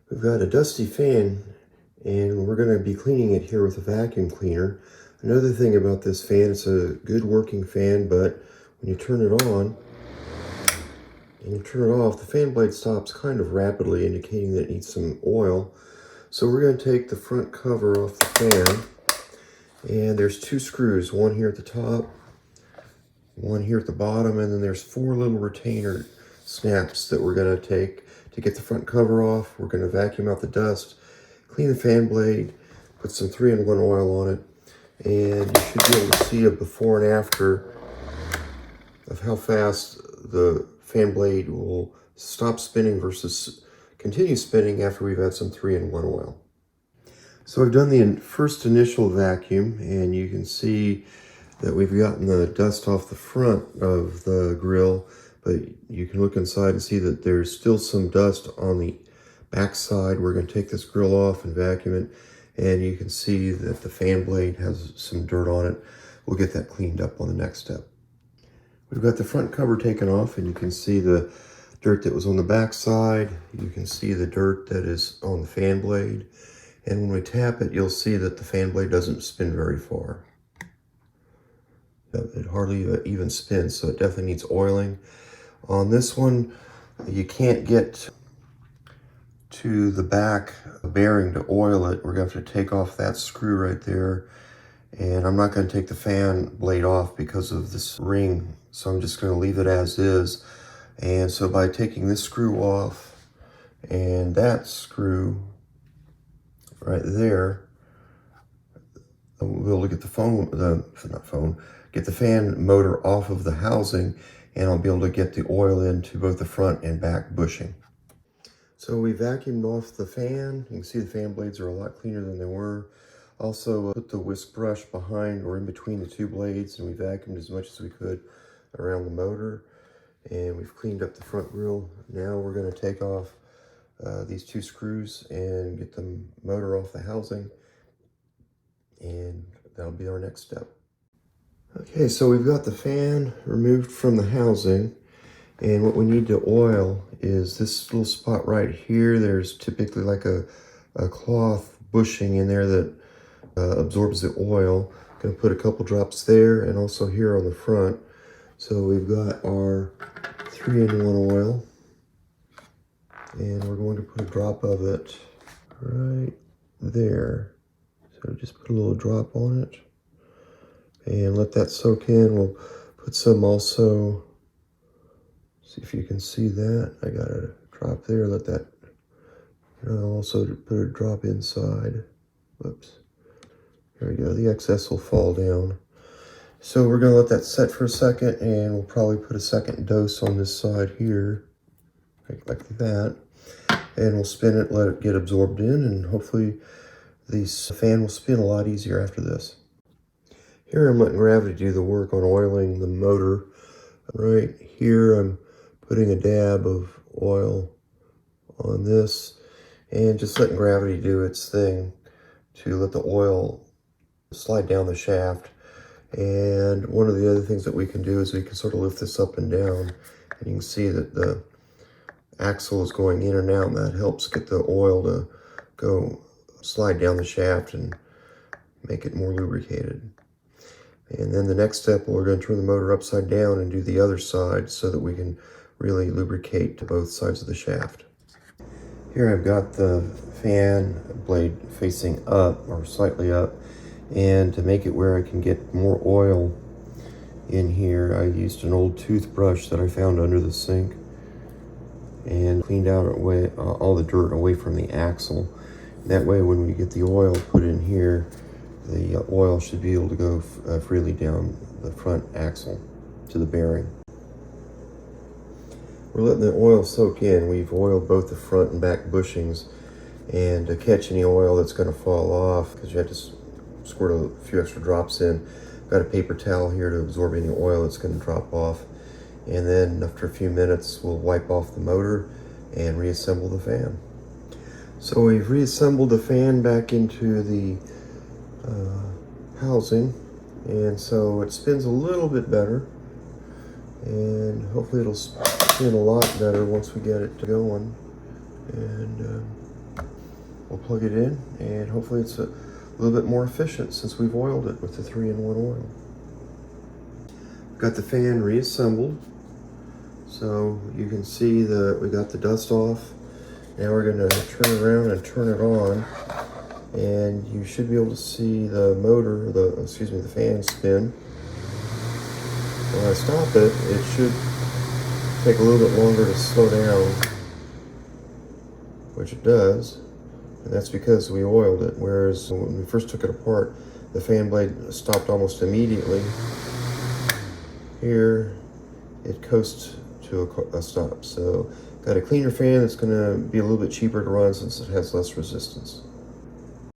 We've got a dusty fan and we're going to be cleaning it here with a vacuum cleaner. Another thing about this fan, it's a good working fan, but when you turn it on and you turn it off, the fan blade stops kind of rapidly, indicating that it needs some oil. So we're going to take the front cover off the fan, and there's two screws, one here at the top, one here at the bottom, and then there's four little retainer snaps that we're going to take to get the front cover off. We're going to vacuum out the dust, clean the fan blade, put some 3-in-1 oil on it, and you should be able to see a before and after of how fast the fan blade will stop spinning versus continue spinning after we've had some 3-in-1 oil. So I've done the first initial vacuum, and you can see that we've gotten the dust off the front of the grill, but you can look inside and see that there's still some dust on the back side. We're going to take this grill off and vacuum it, and you can see that the fan blade has some dirt on it. We'll get that cleaned up on the next step. We've got the front cover taken off, and you can see the dirt that was on the back side. You can see the dirt that is on the fan blade, and when we tap it, you'll see that the fan blade doesn't spin very far. It hardly even spins, so it definitely needs oiling. On this one, you can't get to the back bearing to oil it. We're going to have to take off that screw right there, and I'm not going to take the fan blade off because of this ring, so I'm just going to leave it as is. And so by taking this screw off and that screw right there, we'll be able to get get the fan motor off of the housing, and I'll be able to get the oil into both the front and back bushing. So we vacuumed off the fan. You can see the fan blades are a lot cleaner than they were. Also put the whisk brush behind or in between the two blades, and we vacuumed as much as we could around the motor. And we've cleaned up the front grille. Now we're going to take off these two screws and get the motor off the housing, and that'll be our next step. Okay, so we've got the fan removed from the housing, and what we need to oil is this little spot right here. There's typically like a cloth bushing in there that absorbs the oil. I'm going to put a couple drops there and also here on the front. So we've got our 3-in-1 oil, and we're going to put a drop of it right there. So just put a little drop on it and let that soak in. We'll put some also, see if you can see that. I got a drop there, let that, I'll also put a drop inside. Whoops. There we go, the excess will fall down. So we're going to let that set for a second, and we'll probably put a second dose on this side here, like that. And we'll spin it, let it get absorbed in, and hopefully this fan will spin a lot easier after this. Here I'm letting gravity do the work on oiling the motor. Right here I'm putting a dab of oil on this, and just letting gravity do its thing to let the oil slide down the shaft. And one of the other things that we can do is we can sort of lift this up and down, and you can see that the axle is going in and out, and that helps get the oil to go slide down the shaft and make it more lubricated. And then the next step, we're going to turn the motor upside down and do the other side so that we can really lubricate both sides of the shaft. Here I've got the fan blade facing up or slightly up, and to make it where I can get more oil in here, I used an old toothbrush that I found under the sink and cleaned out all the dirt away from the axle. That way when we get the oil put in here, the oil should be able to go freely down the front axle to the bearing. We're letting the oil soak in. We've oiled both the front and back bushings, and to catch any oil that's going to fall off, because you have to squirt a few extra drops in, got a paper towel here to absorb any oil that's going to drop off. And then after a few minutes, we'll wipe off the motor and reassemble the fan. So we've reassembled the fan back into the housing, and so it spins a little bit better, and hopefully it'll spin a lot better once we get it going. And we'll plug it in, and hopefully it's a little bit more efficient since we've oiled it with the 3-in-1 oil. Got the fan reassembled, so you can see that we got the dust off. Now we're going to turn it around and turn it on, and you should be able to see the motor, the fan spin. When I stop it, it should take a little bit longer to slow down, which it does, and that's because we oiled it. Whereas when we first took it apart, the fan blade stopped almost immediately. Here, it coasts to a stop. So, got a cleaner fan that's going to be a little bit cheaper to run since it has less resistance.